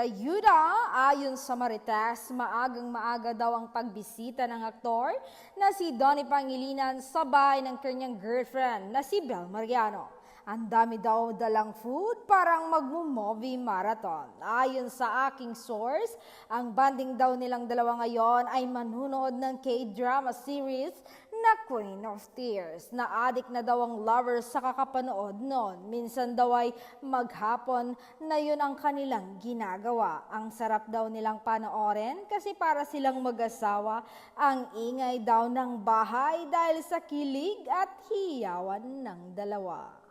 Yuda. Ayon sa Marites, maagang-maaga daw ang pagbisita ng aktor na si Donnie Pangilinan sabay ng kanyang girlfriend na si Bel Mariano. Ang dami daw dalang food, parang magmo-movie marathon. Ayon sa aking source, ang banding daw nilang dalawa ngayon ay manunood ng K-drama series na Queen of Tears. Na-addict na daw ang lovers sa kakapanood noon. Minsan daw ay maghapon na yun ang kanilang ginagawa. Ang sarap daw nilang panoorin kasi para silang mag-asawa. Ang ingay daw ng bahay dahil sa kilig at hiyawan ng dalawa.